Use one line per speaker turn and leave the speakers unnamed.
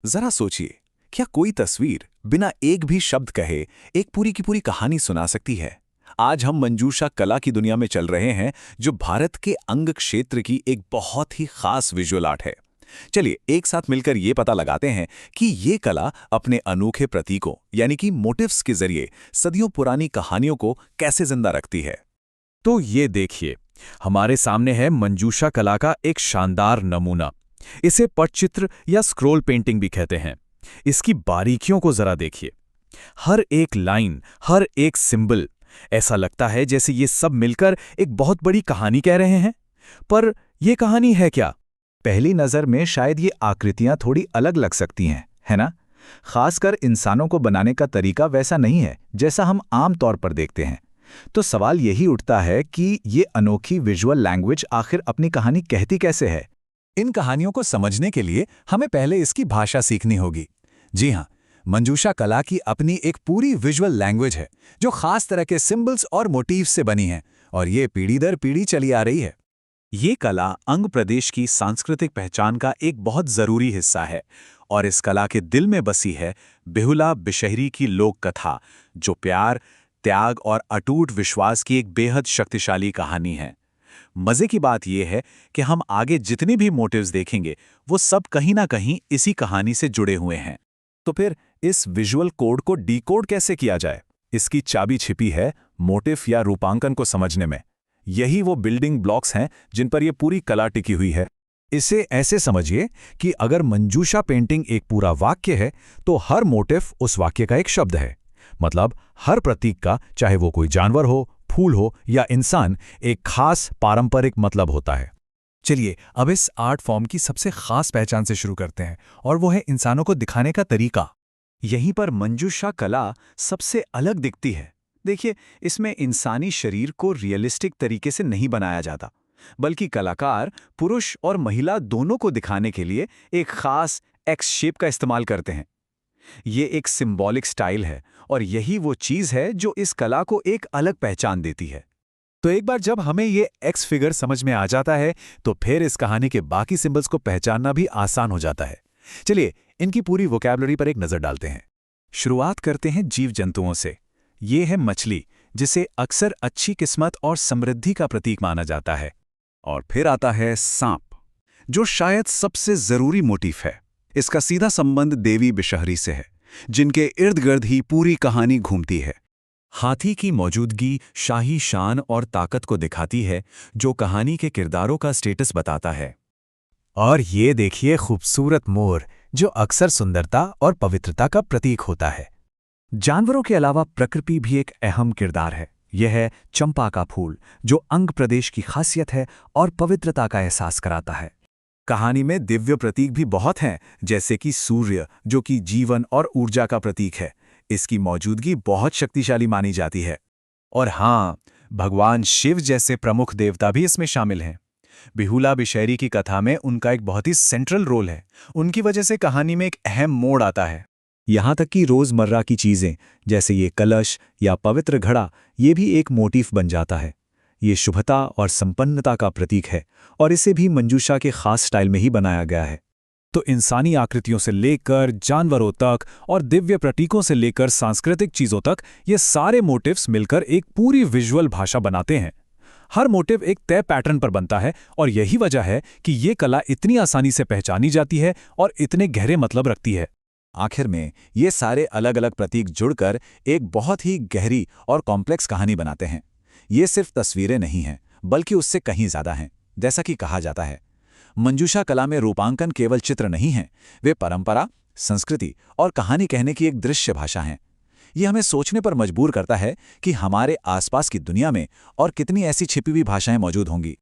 जरा सोचिए, क्या कोई तस्वीर बिना एक भी शब्द कहे एक पूरी की पूरी कहानी सुना सकती है? आज हम मंजूषा कला की दुनिया में चल रहे हैं, जो भारत के अंग क्षेत्र की एक बहुत ही खास विजुअल आर्ट है। चलिए एक साथ मिलकर ये पता लगाते हैं कि ये कला अपने अनोखे प्रतीकों यानी कि मोटिव्स के जरिए सदियों पुरानी कहानियों को कैसे जिंदा रखती है।
तो ये देखिए, हमारे सामने है मंजूषा कला का एक शानदार नमूना। इसे पटचित्र या स्क्रोल पेंटिंग भी कहते हैं। इसकी बारीकियों को जरा देखिए। हर एक लाइन, हर एक सिंबल, ऐसा लगता है जैसे ये सब मिलकर एक बहुत बड़ी कहानी कह रहे हैं। पर यह कहानी है क्या?
पहली नज़र में शायद ये आकृतियां थोड़ी अलग लग सकती हैं, है ना? खासकर इंसानों को बनाने का तरीका वैसा नहीं है जैसा हम आम तौर पर देखते हैं। तो सवाल यही उठता है कि ये अनोखी विजुअल लैंग्वेज आखिर अपनी कहानी कहती कैसे है?
इन कहानियों को समझने के लिए हमें पहले इसकी भाषा सीखनी होगी। जी हाँ, मंजूषा कला की अपनी एक पूरी विजुअल लैंग्वेज है, जो खास तरह के सिंबल्स और मोटिव्स से बनी है, और ये पीढ़ी दर पीढ़ी चली आ रही है। ये कला अंग प्रदेश की सांस्कृतिक पहचान का एक बहुत जरूरी हिस्सा है, और इस कला के दिल में बसी है बेहुला बिशहरी की लोक कथा, जो प्यार, त्याग और अटूट विश्वास की एक बेहद शक्तिशाली कहानी है। मजे की बात यह है कि हम आगे जितने भी मोटिव्स देखेंगे, वो सब कहीं ना कहीं इसी कहानी से जुड़े हुए हैं। तो फिर इस विजुअल कोड को डीकोड कैसे किया जाए? इसकी चाबी छिपी है मोटिव या रूपांकन को समझने में। यही वो बिल्डिंग ब्लॉक्स हैं जिन पर यह पूरी कला टिकी हुई है।
इसे ऐसे समझिए कि अगर मंजूषा पेंटिंग एक पूरा वाक्य है, तो हर मोटिव उस वाक्य का एक शब्द है। मतलब हर प्रतीक का, चाहे वो कोई जानवर हो, फूल हो या इंसान, एक खास पारंपरिक मतलब होता है।
चलिए अब इस आर्ट फॉर्म की सबसे खास पहचान से शुरू करते हैं, और वो है इंसानों को दिखाने का तरीका।
यहीं पर मंजूषा कला सबसे अलग दिखती है। देखिए, इसमें इंसानी शरीर को रियलिस्टिक तरीके से नहीं बनाया जाता, बल्कि कलाकार पुरुष और महिला दोनों को दिखाने के लिए एक खास एक्स शेप का इस्तेमाल करते हैं। ये एक सिंबॉलिक स्टाइल है, और यही वो चीज़ है जो इस कला को एक अलग पहचान देती है।
तो एक बार जब हमें ये एक्स फिगर समझ में आ जाता है, तो फिर इस कहानी के बाकी सिंबल्स को पहचानना भी आसान हो जाता है। चलिए इनकी पूरी वोकैबुलरी पर एक नज़र डालते हैं। शुरुआत करते हैं जीव जंतुओं से। ये है मछली, जिसे अक्सर अच्छी किस्मत और समृद्धि का प्रतीक माना जाता है।
और फिर आता है सांप, जो शायद सबसे जरूरी मोटिफ है। इसका सीधा संबंध देवी बिशहरी से है, जिनके इर्द गिर्द ही पूरी कहानी घूमती है। हाथी की मौजूदगी शाही शान और ताकत को दिखाती है, जो कहानी के किरदारों का स्टेटस बताता है।
और ये देखिए खूबसूरत मोर, जो अक्सर सुंदरता और पवित्रता का प्रतीक होता है।
जानवरों के अलावा प्रकृति भी एक अहम किरदार है। यह है चंपा का फूल, जो अंग प्रदेश की खासियत है और पवित्रता का एहसास कराता है। कहानी में दिव्य प्रतीक भी बहुत हैं, जैसे कि सूर्य, जो कि जीवन और ऊर्जा का प्रतीक है। इसकी मौजूदगी बहुत शक्तिशाली मानी जाती है।
और हाँ, भगवान शिव जैसे प्रमुख देवता भी इसमें शामिल हैं। बेहुला बिशहरी की कथा में उनका एक बहुत ही सेंट्रल रोल है। उनकी वजह से कहानी में एक अहम मोड़ आता है।
यहाँ तक कि रोज़मर्रा की चीज़ें, जैसे ये कलश या पवित्र घड़ा, ये भी एक मोटिफ बन जाता है। ये शुभता और संपन्नता का प्रतीक है, और इसे भी मंजूषा के खास स्टाइल में ही बनाया गया है।
तो इंसानी आकृतियों से लेकर जानवरों तक और दिव्य प्रतीकों से लेकर सांस्कृतिक चीज़ों तक, ये सारे मोटिव्स मिलकर एक पूरी विजुअल भाषा बनाते हैं। हर मोटिव एक तय पैटर्न पर बनता है, और यही वजह है कि ये कला इतनी आसानी से पहचानी जाती है और इतने गहरे मतलब रखती है।
आखिर में ये सारे अलग अलग प्रतीक जुड़कर एक बहुत ही गहरी और कॉम्प्लेक्स कहानी बनाते हैं। ये सिर्फ तस्वीरें नहीं हैं, बल्कि उससे कहीं ज़्यादा हैं। जैसा कि कहा जाता है, मंजूषा कला में रूपांकन केवल चित्र नहीं हैं, वे परंपरा, संस्कृति और कहानी कहने की एक दृश्य भाषा हैं। ये हमें सोचने पर मजबूर करता है कि हमारे आसपास की दुनिया में और कितनी ऐसी छिपी हुई भाषाएं मौजूद होंगी,